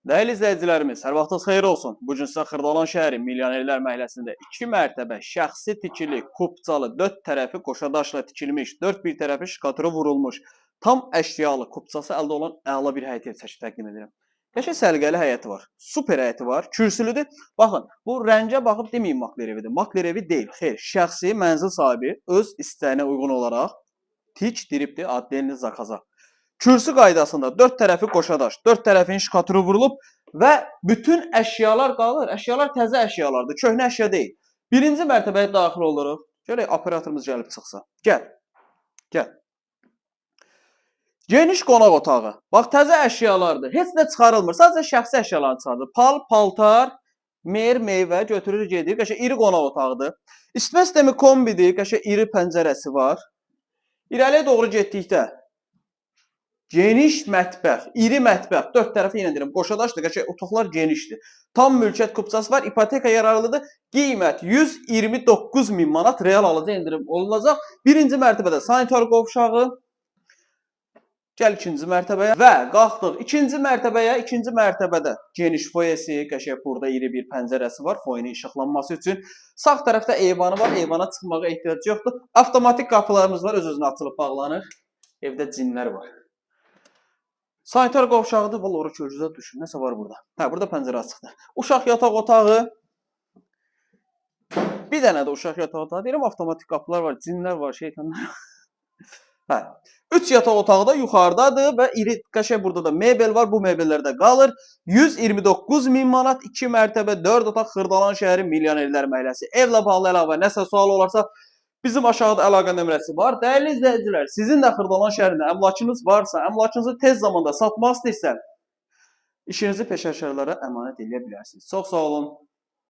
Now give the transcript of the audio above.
Dəyərli izləyicilərimiz, hər vaxtınız xeyir olsun. Bu gün sizə Xırdalan şəhəri Milyonerlər məhəlləsində 2 mərtəbə şəxsi tikili, kupçalı, 4 tərəfi qoşadaşla tikilmiş, 4 bir tərəfi şkaturu vurulmuş, tam əşyalı, kupçası əldə olan əla bir həyət evi çəkib təqdim edirəm. Qəşəng səliqəli həyəti var. Super həyəti var. Kürsülüdür. Baxın, bu rəngə baxıb deməyin makler evidir. Makler evi deyil. Xeyr, şəxsi mənzil sahibi öz istəyinə uyğun olaraq tikdiribdir addelini zakaza. Kürsü qaydasında 4 tərəfi qoşadaş, 4 tərəfin şkaturu vurulub və bütün əşyalar qalır. Əşyalar təzə əşyalardır, köhnə əşya deyil. Birinci mərtəbəyə daxil oluruq. Görək operatorumuz gəlib çıxsa. Gəl. Gəl. Geniş qonaq otağı. Bax təzə əşyalardır. Heç nə çıxarılmır. Sadəcə şəxsi əşyalarını çıxardır. Pal, paltar, meyvə götürür gedir. Qəşəng iri qonaq otağıdır. İsitmə sistemi kombidir. Qəşəng iri pəncərəsi var. İrəliyə doğru getdikdə geniş mətbəx, iri mətbəx, 4 tərəfi yenə deyirəm, qoşadaşdır, qəşəng otaqlar genişdir. Tam mülkiyyət kupçası var, ipoteka yararlıdır. Qiymət 129 min manat real alıcı endirim olunacaq. Birinci mərtəbədə sanitar qovşağı. Gəl ikinci mərtəbəyə və qalxdıq ikinci mərtəbəyə. İkinci mərtəbədə geniş foyesi, qəşəng burada iri bir pəncərəsi var, foyenin işıqlanması üçün. Sağ tərəfdə eyvanı var, eyvana çıxmağa ehtiyac yoxdur. Avtomatik qapılarımız var, öz-özünə açılıb bağlanır. Evdə cinlər var. Sanitar qovşağıdır, vallahi kölgüzə düşür. Nəsə var burada. Hə, burada pəncərə açıqdır. Uşaq yataq otağı. Bir dənə də uşaq yataq otağı. Deyirəm, avtomatik qapılar var, cinlər var, şeytanlar. Hə. 3 yataq otağı da yuxarıdadır və iri qəşəng burada da mebel var. Bu mebellər də qalır. 129 min manat, 2 mərtəbə, 4 otaq Xırdalan şəhəri Milyonerlər məhəlləsi. Evlə bağlı əlavə nəsə sual olarsa bizim aşağıda əlaqə nömrəsi var. Dəyərli izləyicilər, sizin də Xırdalan şəhərində əmlakınız varsa, əmlakınızı tez zamanda satmaq istəyirsə, işinizi peşəkarlara əmanət edə bilərsiniz. Çox sağ olun.